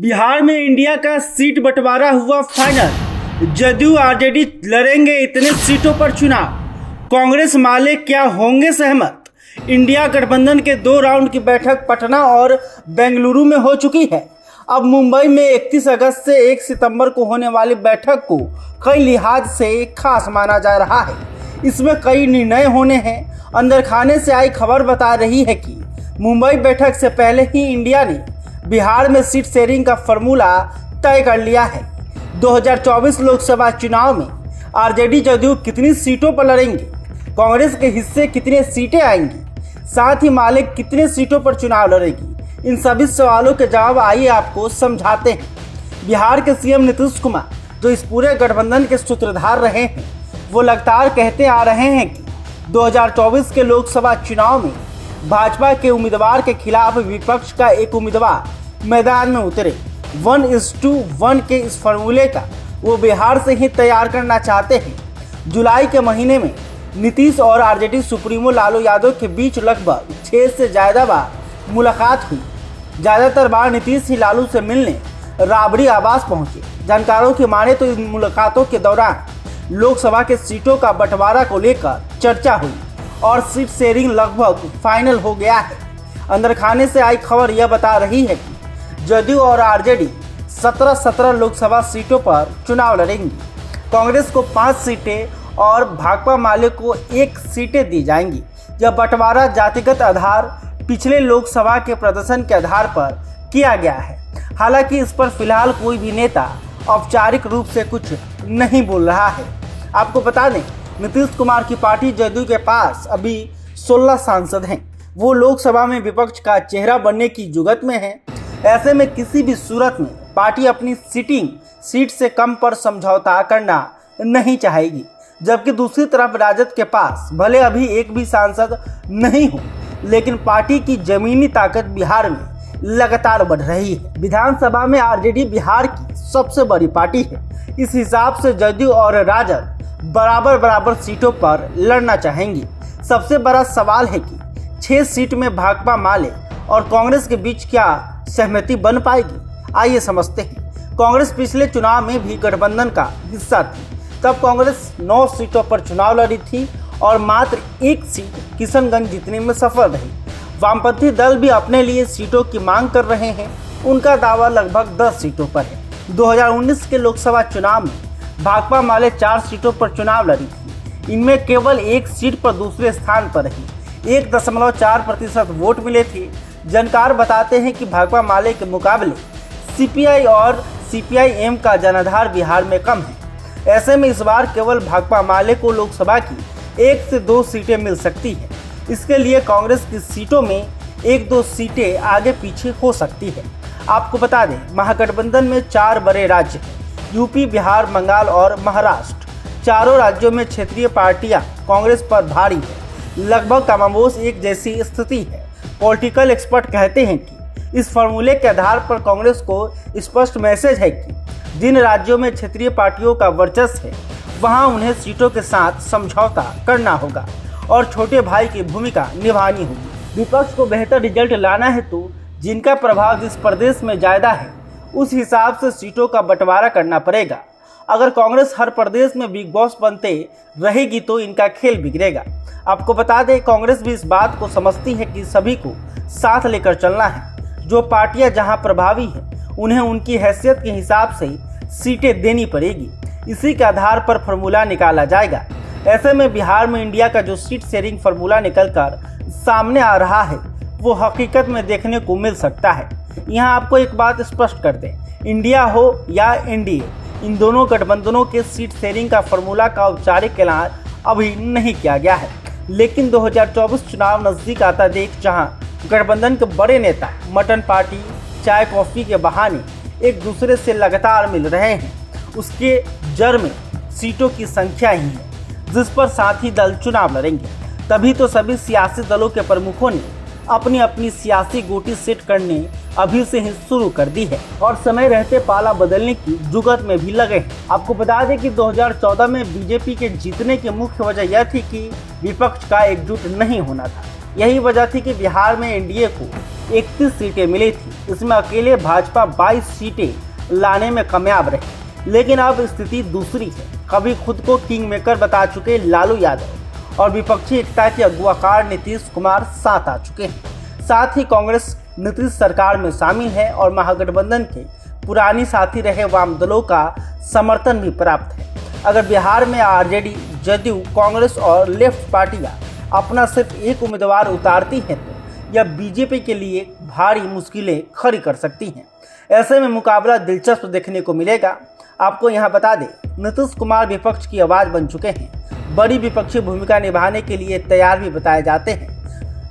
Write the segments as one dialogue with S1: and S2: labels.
S1: बिहार में इंडिया का सीट बंटवारा हुआ फाइनल। जदयू आरजेडी लड़ेंगे इतने सीटों पर चुनाव। कांग्रेस माले क्या होंगे सहमत। इंडिया गठबंधन के 2 राउंड की बैठक पटना और बेंगलुरु में हो चुकी है। अब मुंबई में 31 अगस्त से 1 सितंबर को होने वाली बैठक को कई लिहाज से खास माना जा रहा है। इसमें कई निर्णय होने हैं। अंदर खाने से आई खबर बता रही है कि मुंबई बैठक से पहले ही इंडिया ने बिहार में सीट शेयरिंग का फॉर्मूला तय कर लिया है। 2024 लोकसभा चुनाव में आरजेडी जदयू कितनी सीटों पर लड़ेंगे, कांग्रेस के हिस्से कितने सीटें आएंगी, साथ ही माले कितने सीटों पर चुनाव लड़ेगी, इन सभी सवालों के जवाब आइए आपको समझाते हैं। बिहार के सीएम नीतीश कुमार, जो इस पूरे गठबंधन के सूत्रधार रहे हैं, वो लगातार कहते आ रहे हैं कि 2024 के लोकसभा चुनाव में भाजपा के उम्मीदवार के खिलाफ विपक्ष का एक उम्मीदवार मैदान में उतरे। 1:1 के इस फॉर्मूले का वो बिहार से ही तैयार करना चाहते हैं। जुलाई के महीने में नीतीश और आरजेडी सुप्रीमो लालू यादव के बीच लगभग 6 से ज़्यादा बार मुलाकात हुई। ज़्यादातर बार नीतीश ही लालू से मिलने राबड़ी आवास पहुंचे। जानकारों की माने तो इन मुलाकातों के दौरान लोकसभा के सीटों का बंटवारा को लेकर चर्चा हुई और सीट शेयरिंग लगभग फाइनल हो गया है। अंदर खाने से आई खबर यह बता रही है कि जदयू और आरजेडी 17 लोकसभा सीटों पर चुनाव लड़ेंगी। कांग्रेस को 5 सीटें और भाकपा माले को 1 सीटें दी जाएंगी। यह बंटवारा जातिगत आधार पिछले लोकसभा के प्रदर्शन के आधार पर किया गया है। हालांकि इस पर फिलहाल कोई भी नेता औपचारिक रूप से कुछ नहीं बोल रहा है। आपको बता दें, नीतीश कुमार की पार्टी जदयू के पास अभी 16 सांसद हैं। वो लोकसभा में विपक्ष का चेहरा बनने की जुगत में है। ऐसे में किसी भी सूरत में पार्टी अपनी सिटिंग सीट से कम पर समझौता करना नहीं चाहेगी। जबकि दूसरी तरफ राजद के पास भले अभी एक भी सांसद नहीं हो, लेकिन पार्टी की जमीनी ताकत बिहार में लगातार बढ़ रही है। विधानसभा में आरजेडी बिहार की सबसे बड़ी पार्टी है। इस हिसाब से जदयू और राजद बराबर सीटों पर लड़ना चाहेंगी। सबसे बड़ा सवाल है कि 6 सीट में भाकपा माले और कांग्रेस के बीच क्या सहमति बन पाएगी। आइए समझते हैं। कांग्रेस पिछले चुनाव में भी गठबंधन का हिस्सा थी। तब कांग्रेस 9 सीटों पर चुनाव लड़ी थी और मात्र 1 सीट किशनगंज जीतने में सफल रही। वामपंथी दल भी अपने लिए सीटों की मांग कर रहे हैं। उनका दावा लगभग 10 सीटों पर है। 2019 के लोकसभा चुनाव में भाकपा माले 4 सीटों पर चुनाव लड़ी थी। इनमें केवल 1 सीट पर दूसरे स्थान पर रही। 1.4% वोट मिले थे। जानकार बताते हैं कि भाकपा माले के मुकाबले सीपीआई और सीपीआईएम का जनाधार बिहार में कम है। ऐसे में इस बार केवल भाकपा माले को लोकसभा की 1 से 2 सीटें मिल सकती है। इसके लिए कांग्रेस की सीटों में 1-2 सीटें आगे पीछे हो सकती है। आपको बता दें, महागठबंधन में 4 बड़े राज्य हैं, यूपी, बिहार, बंगाल और महाराष्ट्र। चारों राज्यों में क्षेत्रीय पार्टियां कांग्रेस पर भारी है। लगभग कमोबेश एक जैसी स्थिति है। पॉलिटिकल एक्सपर्ट कहते हैं कि इस फॉर्मूले के आधार पर कांग्रेस को स्पष्ट मैसेज है कि जिन राज्यों में क्षेत्रीय पार्टियों का वर्चस्व है, वहां उन्हें सीटों के साथ समझौता करना होगा और छोटे भाई की भूमिका निभानी होगी। विपक्ष को बेहतर रिजल्ट लाना है तो जिनका प्रभाव जिस प्रदेश में ज़्यादा है, उस हिसाब से सीटों का बंटवारा करना पड़ेगा। अगर कांग्रेस हर प्रदेश में बिग बॉस बनते रहेगी तो इनका खेल बिगड़ेगा। आपको बता दें, कांग्रेस भी इस बात को समझती है कि सभी को साथ लेकर चलना है। जो पार्टियां जहां प्रभावी हैं, उन्हें उनकी हैसियत के हिसाब से सीटें देनी पड़ेगी। इसी के आधार पर फॉर्मूला निकाला जाएगा। ऐसे में बिहार में इंडिया का जो सीट शेयरिंग फॉर्मूला निकलकर सामने आ रहा है, वो हकीकत में देखने को मिल सकता है। यहाँ आपको एक बात स्पष्ट कर दें, इंडिया हो या एनडीए, इन दोनों गठबंधनों के सीट शेयरिंग का फॉर्मूला का औपचारिक ऐलान अभी नहीं किया गया है। लेकिन 2024 चुनाव नजदीक आता देख जहां गठबंधन के बड़े नेता मटन पार्टी, चाय कॉफ़ी के बहाने एक दूसरे से लगातार मिल रहे हैं, उसके जड़ में सीटों की संख्या ही है जिस पर साथ ही दल चुनाव लड़ेंगे। तभी तो सभी सियासी दलों के प्रमुखों ने अपनी अपनी सियासी गोटी सेट करने अभी से ही शुरू कर दी है और समय रहते पाला बदलने की जुगत में भी लगे हैं। आपको बता दें कि 2014 में बीजेपी के जीतने की मुख्य वजह यह थी कि विपक्ष का एकजुट नहीं होना था। यही वजह थी कि बिहार में एनडीए को 31 सीटें मिली थी। इसमें अकेले भाजपा 22 सीटें लाने में कामयाब रही। लेकिन अब स्थिति दूसरी है। कभी खुद को किंग मेकर बता चुके लालू यादव और विपक्षी एकता के अगुवाकार नीतीश कुमार साथ आ चुके हैं। साथ ही कांग्रेस नीतीश सरकार में शामिल है और महागठबंधन के पुरानी साथी रहे वाम दलों का समर्थन भी प्राप्त है। अगर बिहार में आरजेडी, जदयू, कांग्रेस और लेफ्ट पार्टियां अपना सिर्फ एक उम्मीदवार उतारती हैं तो यह बीजेपी के लिए भारी मुश्किलें खड़ी कर सकती हैं। ऐसे में मुकाबला दिलचस्प देखने को मिलेगा। आपको यहां बता दें, नीतीश कुमार विपक्ष की आवाज बन चुके हैं। बड़ी विपक्षी भूमिका निभाने के लिए तैयार भी बताए जाते हैं।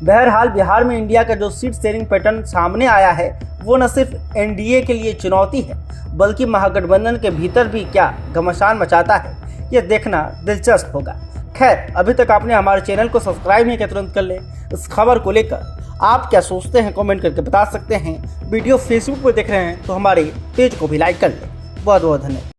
S1: बहरहाल बिहार में इंडिया का जो सीट शेयरिंग पैटर्न सामने आया है वो न सिर्फ एनडीए के लिए चुनौती है बल्कि महागठबंधन के भीतर भी क्या घमासान मचाता है, यह देखना दिलचस्प होगा। खैर, अभी तक आपने हमारे चैनल को सब्सक्राइब नहीं किया, तुरंत कर ले। इस खबर को लेकर आप क्या सोचते हैं कमेंट करके बता सकते हैं। वीडियो फेसबुक पर देख रहे हैं तो हमारे पेज को भी लाइक कर लें। बहुत बहुत धन्यवाद।